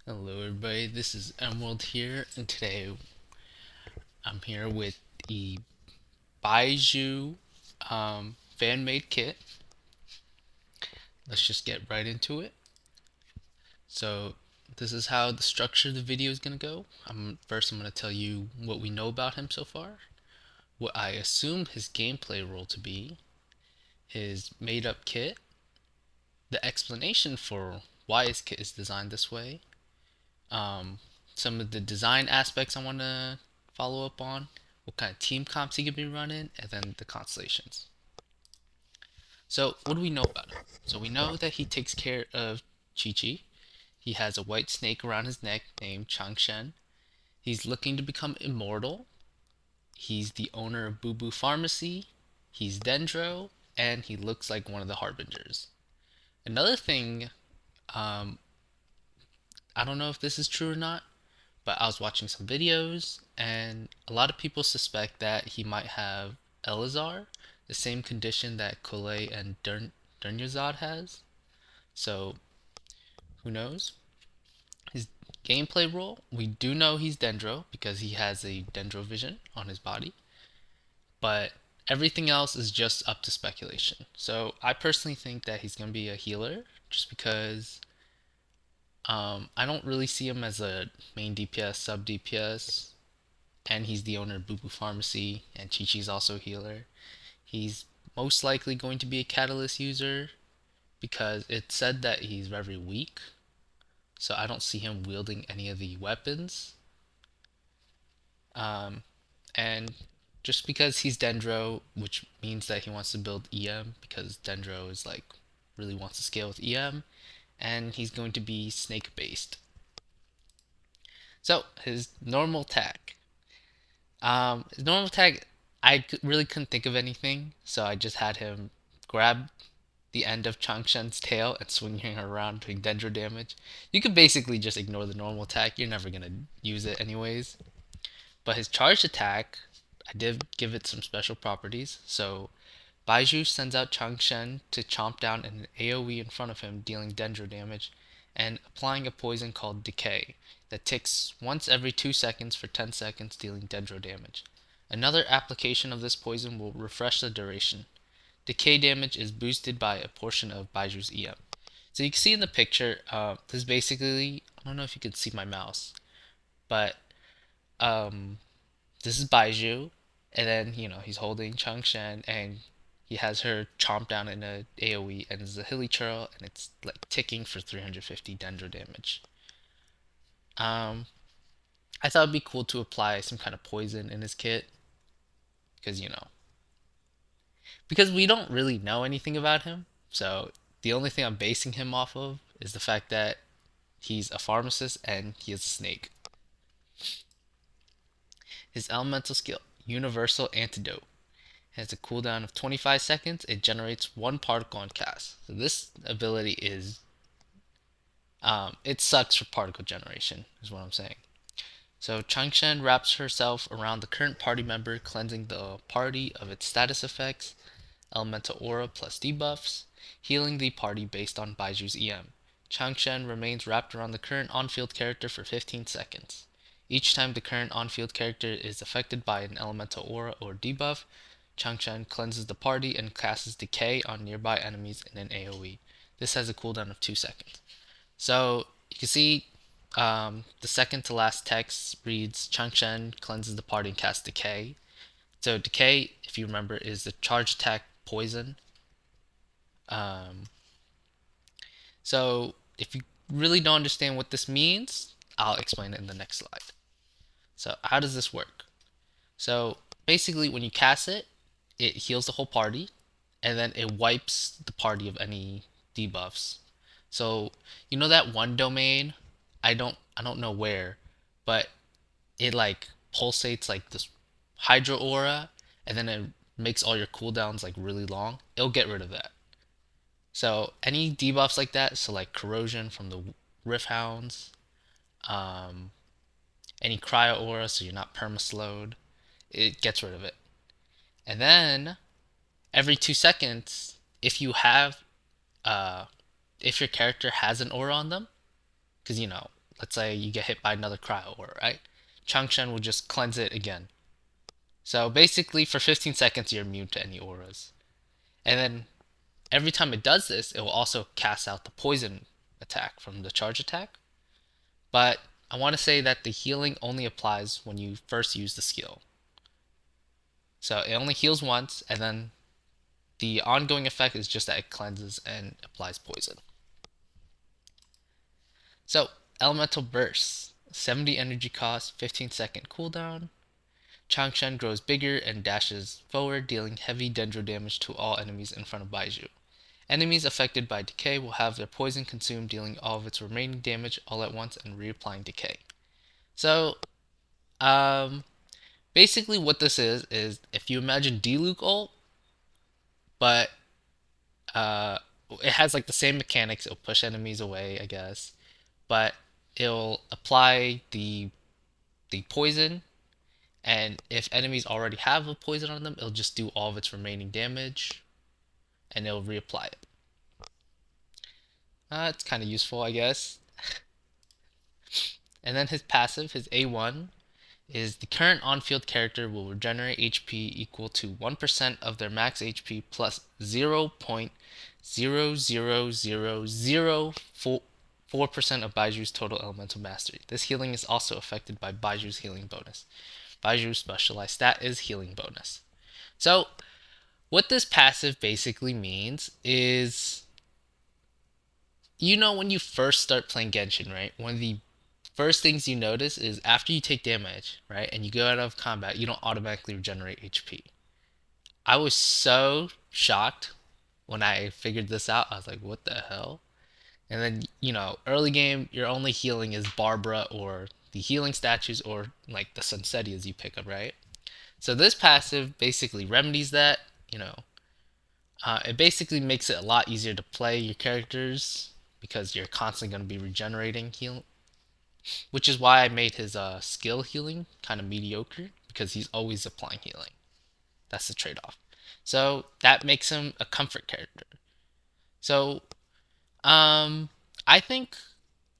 Hello everybody, this is Emerald here, and today I'm here with the Baizhu fan-made kit. Let's just get right into it. So this is how the structure of the video is going to go. First I'm going to tell you what we know about him so far, what I assume his gameplay role to be, his made-up kit, the explanation for why his kit is designed this way, um, some of the design aspects I want to follow up on, what kind of team comps he could be running, and then the constellations. So, what do we know about him? So, we know that he takes care of Qiqi. He has a white snake around his neck named Changshen. He's looking to become immortal. He's the owner of BuBu Pharmacy. He's Dendro, and he looks like one of the Harbingers. Another thing, um, I don't know if this is true or not, but I was watching some videos, and a lot of people suspect that he might have Elazar, the same condition that Kole and Durnyazad has. So, who knows? His gameplay role, we do know he's Dendro because he has a Dendro vision on his body, but everything else is just up to speculation. So, I personally think that he's going to be a healer just because I don't really see him as a main DPS, sub DPS, and he's the owner of BuBu Pharmacy, and Qiqi's also a healer. He's most likely going to be a catalyst user because it said that he's very weak, so I don't see him wielding any of the weapons. Um, and just because he's Dendro, which means that he wants to build EM because Dendro is like really wants to scale with EM, and he's going to be snake based. So his normal tag. His normal tag, really couldn't think of anything, so I just had him grab the end of Changshen's tail and swing her around doing dendro damage. You could basically just ignore the normal attack. You're never gonna use it anyways. But his charged attack, I did give it some special properties. So Baizhu sends out Changshen to chomp down an AoE in front of him, dealing dendro damage, and applying a poison called Decay that ticks once every 2 seconds for 10 seconds, dealing dendro damage. Another application of this poison will refresh the duration. Decay damage is boosted by a portion of Baiju's EM. So you can see in the picture, this is basically, I don't know if you can see my mouse, but um, this is Baizhu, and then, he's holding Changshan, and he has her chomp down in a AoE, and it's a hilly churl, and it's like ticking for 350 dendro damage. Um, I thought it'd be cool to apply some kind of poison in his kit, because, because we don't really know anything about him, so the only thing I'm basing him off of is the fact that he's a pharmacist and he is a snake. His elemental skill, Universal Antidote, has a cooldown of 25 seconds. It generates one particle on cast. So this ability is, it sucks for particle generation, is what I'm saying. So Changshan wraps herself around the current party member, cleansing the party of its status effects, elemental aura plus debuffs, healing the party based on Baiju's EM. Changshan remains wrapped around the current on-field character for 15 seconds. Each time the current on-field character is affected by an elemental aura or debuff, Changshan cleanses the party and casts Decay on nearby enemies in an AoE. This has a cooldown of 2 seconds. So you can see the second to last text reads Changshan cleanses the party and casts Decay. So Decay, if you remember, is the charge attack poison. Um, so if you really don't understand what this means, I'll explain it in the next slide. So how does this work? So basically, when you cast it, it heals the whole party, and then it wipes the party of any debuffs. So you know that one domain, I don't know where, but it like pulsates like this hydro aura, and then it makes all your cooldowns like really long. It'll get rid of that. So any debuffs like that, so like corrosion from the rift hounds, um, any cryo aura, so you're not permaslowed, it gets rid of it. And then every 2 seconds, if uh, if your character has an aura on them, because let's say you get hit by another cryo aura, right? Changshen will just cleanse it again. So basically, for 15 seconds, you're immune to any auras. And then every time it does this, it will also cast out the poison attack from the charge attack. But I want to say that the healing only applies when you first use the skill. So it only heals once, and then the ongoing effect is just that it cleanses and applies poison. So, Elemental Burst, 70 energy cost, 15-second cooldown. Changshen grows bigger and dashes forward, dealing heavy dendro damage to all enemies in front of Baizhu. Enemies affected by decay will have their poison consumed, dealing all of its remaining damage all at once and reapplying decay. So, um, basically what this is if you imagine D-Luke ult, but uh, it has like the same mechanics. It'll push enemies away, I guess, but it'll apply the poison, and if enemies already have a poison on them, it'll just do all of its remaining damage, and it'll reapply it. It's kind of useful, I guess. And then his passive, his A1, is the current on-field character will regenerate HP equal to 1% of their max HP plus 0.00004% of Baiju's total elemental mastery. This healing is also affected by Baiju's healing bonus. Baiju's specialized stat is healing bonus. So, what this passive basically means is, when you first start playing Genshin, right? One of the first things you notice is after you take damage, right, and you go out of combat, you don't automatically regenerate HP. I was so shocked when I figured this out. I was like, what the hell? And then, early game, your only healing is Barbara or the healing statues or like the Sunsetias you pick up, right? So this passive basically remedies that, it basically makes it a lot easier to play your characters because you're constantly going to be regenerating heal, which is why I made his skill healing kind of mediocre because he's always applying healing. That's the trade-off. So that makes him a comfort character. So I think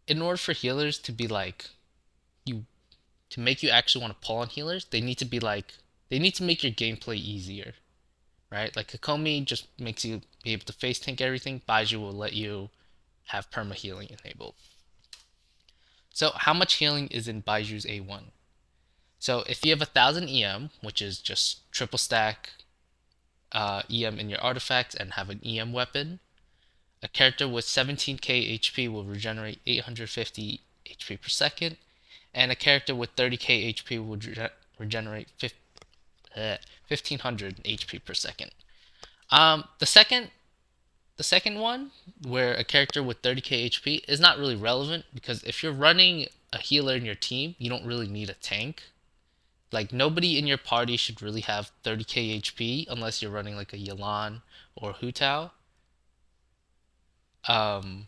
in order for healers to be like you to make you actually want to pull on healers, they need to be like they need to make your gameplay easier, right? Like Kokomi just makes you be able to face tank everything. Baizhu will let you have perma healing enabled. So how much healing is in Baiju's A1? So if you have 1000 EM, which is just triple stack EM in your artifacts and have an EM weapon, a character with 17k HP will regenerate 850 HP per second, and a character with 30k HP will regenerate 1500 HP per second. The second one, where a character with 30k HP is not really relevant because if you're running a healer in your team, you don't really need a tank. Like nobody in your party should really have 30k HP unless you're running like a Yelan or Hu Tao. Um,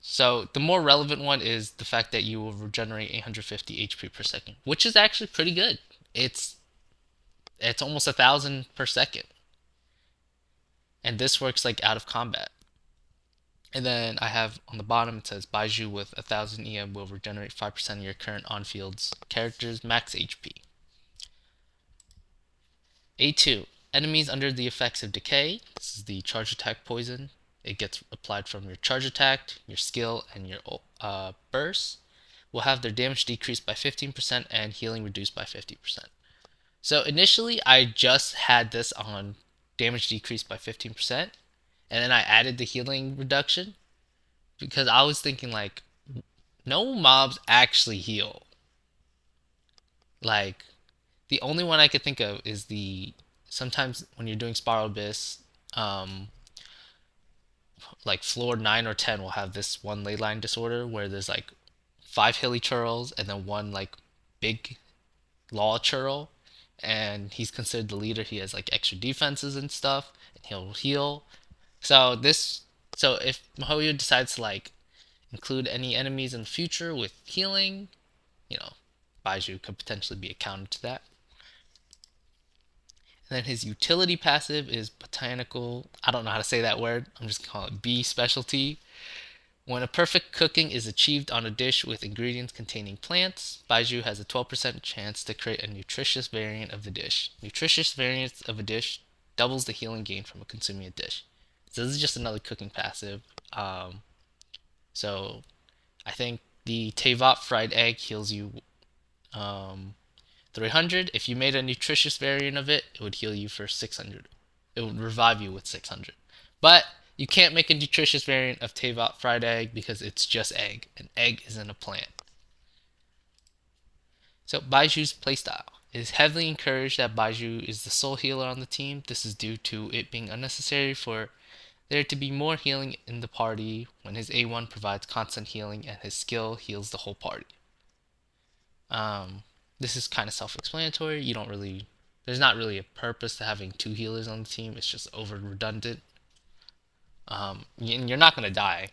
so the more relevant one is the fact that you will regenerate 850 HP per second, which is actually pretty good. It's almost 1,000 per second, and this works like out of combat. And then I have on the bottom it says Baizhu with 1000 EM will regenerate 5% of your current on-field's character's max HP. A2. Enemies under the effects of decay. This is the charge attack poison. It gets applied from your charge attack, your skill, and your burst. Will have their damage decreased by 15% and healing reduced by 50%. So initially I just had this on damage decreased by 15%, and then I added the healing reduction because I was thinking like no mobs actually heal. Like the only one I could think of is the sometimes when you're doing Spiral Abyss, um, like floor 9 or 10 will have this one ley line disorder where there's like 5 hilly churls and then one like big law churl, and he's considered the leader. He has like extra defenses and stuff, and he'll heal. So this, so if Mihoyo decides to like include any enemies in the future with healing, you know, Baizhu could potentially be a counter to that. And then his utility passive is Botanical. I don't know how to say that word. I'm just gonna call it B specialty, When a perfect cooking is achieved on a dish with ingredients containing plants, Baizhu has a 12% chance to create a nutritious variant of the dish. Nutritious variants of a dish doubles the healing gain from consuming a dish. So this is just another cooking passive. Um, so I think the Tevat fried egg heals you um, 300. If you made a nutritious variant of it, it would heal you for 600. It would revive you with 600. But you can't make a nutritious variant of Tevat fried egg because it's just egg. An egg isn't a plant. So Baiju's playstyle. It is heavily encouraged that Baizhu is the sole healer on the team. This is due to it being unnecessary for there to be more healing in the party when his A1 provides constant healing and his skill heals the whole party. Um, this is kind of self-explanatory. You don't really, there's not really a purpose to having two healers on the team. It's just over redundant. And you're not gonna die.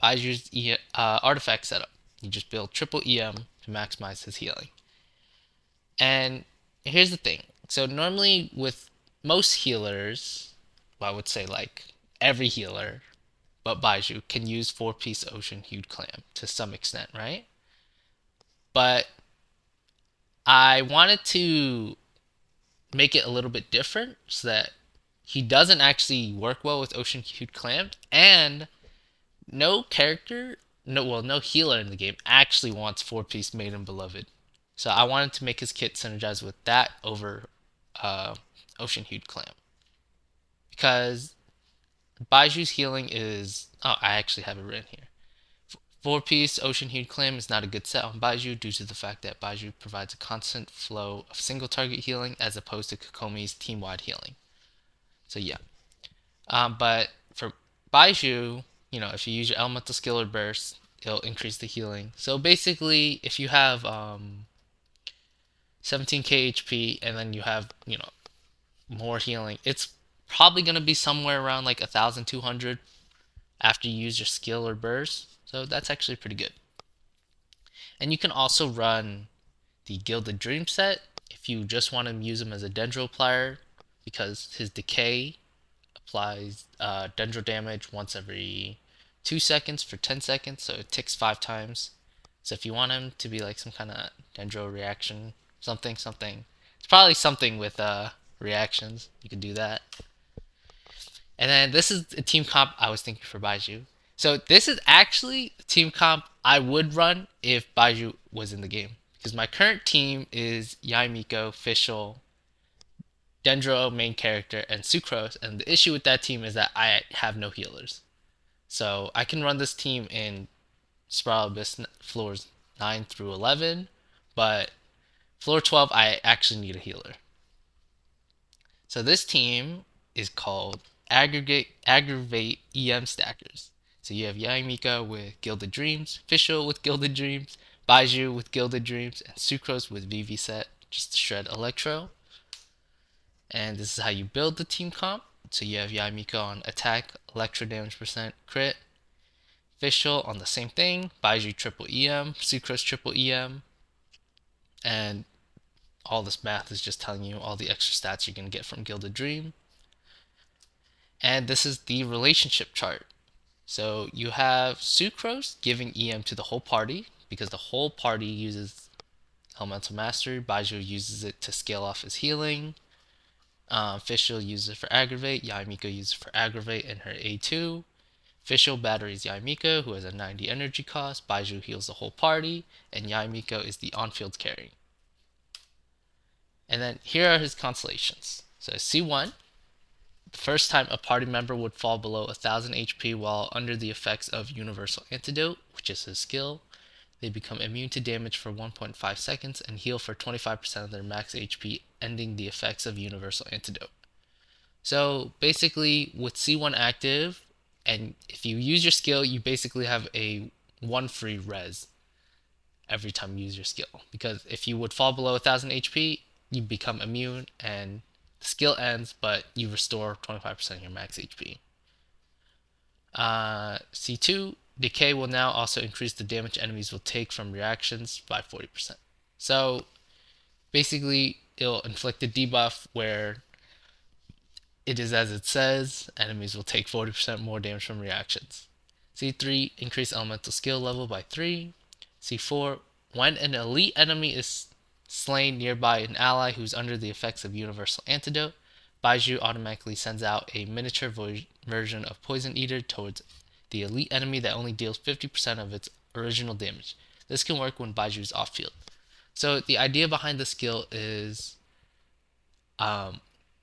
Baiju's artifact setup. You just build triple EM to maximize his healing. And here's the thing. So normally with most healers, well, I would say like every healer, but Baizhu can use 4-piece ocean hued clam to some extent, right? But I wanted to make it a little bit different so that he doesn't actually work well with ocean hued clam, and no character, no healer in the game actually wants 4-piece maiden beloved. So I wanted to make his kit synergize with that over uh, ocean hued clam because Baiju's healing is, oh, I actually have it written here. 4-piece ocean hued clam is not a good set on Baizhu due to the fact that Baizhu provides a constant flow of single target healing as opposed to Kokomi's team wide healing. So yeah, but for Baizhu, if you use your elemental skill or burst, it'll increase the healing. So basically, if you have 17k HP and then you have more healing, it's probably gonna be somewhere around like 1,200 after you use your skill or burst. So that's actually pretty good. And you can also run the Gilded Dream set if you just want to use him as a Dendro plier because his decay applies Dendro damage once every 2 seconds for 10 seconds, so it ticks 5 times. So if you want him to be like some kind of Dendro reaction, something, it's probably something with reactions, you can do that. And then this is a team comp I was thinking for Baizhu. So this is actually a team comp I would run if Baizhu was in the game. Because my current team is Yaimiko, Fischl, Dendro, main character, and Sucrose. And the issue with that team is that I have no healers. So I can run this team in Spiral Abyss floors 9 through 11. But floor 12, I actually need a healer. So this team is called Aggravate EM Stackers. So you have Yaimika with Gilded Dreams, Fischl with Gilded Dreams, Baizhu with Gilded Dreams, and Sucrose with VV set, just to shred Electro. And this is how you build the team comp. So you have Yaimika on attack, Electro damage percent, crit. Fischl on the same thing, Baizhu triple EM, Sucrose triple EM, and all this math is just telling you all the extra stats you're going to get from Gilded Dream. And this is the relationship chart. So you have Sucrose giving EM to the whole party because the whole party uses Elemental Mastery. Baizhu uses it to scale off his healing. Fischl uses it for Aggravate. Yaimiko uses it for Aggravate in her A2. Fischl batteries Yaimiko, who has a 90 energy cost. Baizhu heals the whole party. And Yaimiko is the on-field carry. And then here are his constellations. So C1, the first time a party member would fall below 1,000 HP while under the effects of Universal Antidote, which is his skill, they become immune to damage for 1.5 seconds and heal for 25% of their max HP, ending the effects of Universal Antidote. So basically, with C1 active, and if you use your skill, you basically have a 1 free res every time you use your skill. Because if you would fall below 1,000 HP, you become immune and the skill ends, but you restore 25% of your max HP. C2, Decay will now also increase the damage enemies will take from reactions by 40%. So basically, it'll inflict a debuff where It is as it says, enemies will take 40% more damage from reactions. C3, increase elemental skill level by 3. C4, when an elite enemy is slain nearby an ally who's under the effects of Universal Antidote, Baizhu automatically sends out a miniature version of Poison Eater towards the elite enemy that only deals 50% of its original damage. This can work when Baizhu is off field. So the idea behind the skill is, um,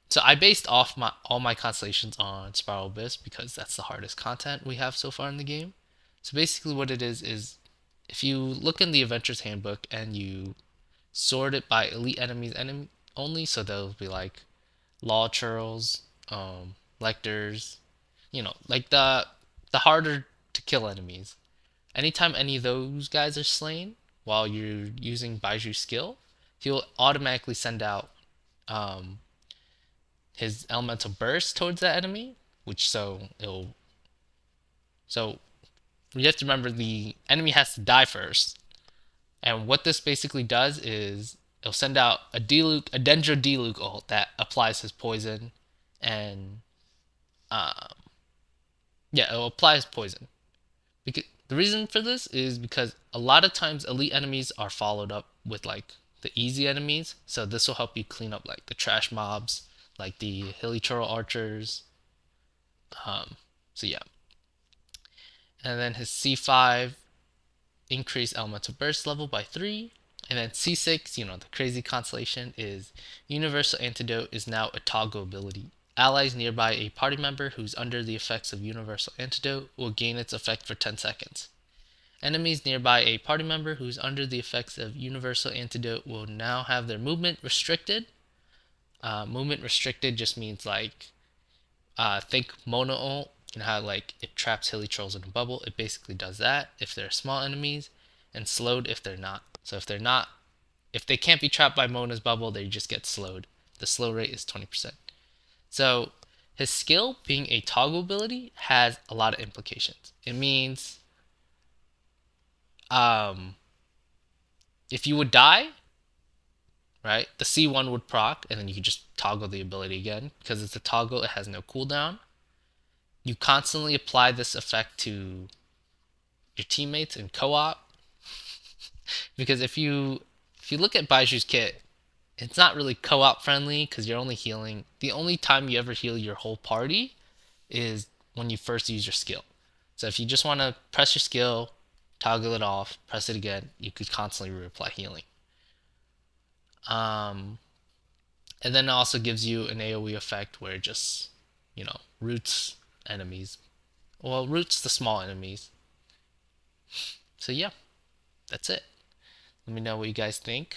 so I based off all my constellations on Spiral Abyss because that's the hardest content we have so far in the game. So basically, what it is if you look in the Adventurer's Handbook and you sort it by elite enemies only, so they'll be like law churls, lectors, like the harder to kill enemies. Anytime any of those guys are slain while you're using Baiju's skill, he'll automatically send out um, his elemental burst towards that enemy, which so you have to remember the enemy has to die first. And what this basically does is it'll send out a Dendro Diluc ult that applies his poison, and um, yeah, it'll apply his poison. Because the reason for this is because a lot of times elite enemies are followed up with like the easy enemies, so this will help you clean up like the trash mobs, like the Hilichurl archers. Um, so yeah, and then his C5 increase elemental burst level by 3. And then C6, the crazy constellation, is Universal Antidote is now a toggle ability. Allies nearby a party member who's under the effects of Universal Antidote will gain its effect for 10 seconds. Enemies nearby a party member who's under the effects of Universal Antidote will now have their movement restricted. Movement restricted just means like, think Mono ult. You know how like it traps hilly trolls in a bubble? It basically does that if they're small enemies, and slowed if they're not. So if they can't be trapped by Mona's bubble, they just get slowed. The slow rate is 20%. So his skill being a toggle ability has a lot of implications. It means if you would die, right, the C1 would proc, and then you could just toggle the ability again. Because it's a toggle, it has no cooldown. You constantly apply this effect to your teammates in co-op. Because if you look at Baiju's kit, it's not really co-op friendly because you're only healing. The only time you ever heal your whole party is when you first use your skill. So if you just want to press your skill, toggle it off, press it again, you could constantly reapply healing. And then it also gives you an AoE effect where it just, roots enemies. Well, roots the small enemies. So yeah, that's it. Let me know what you guys think.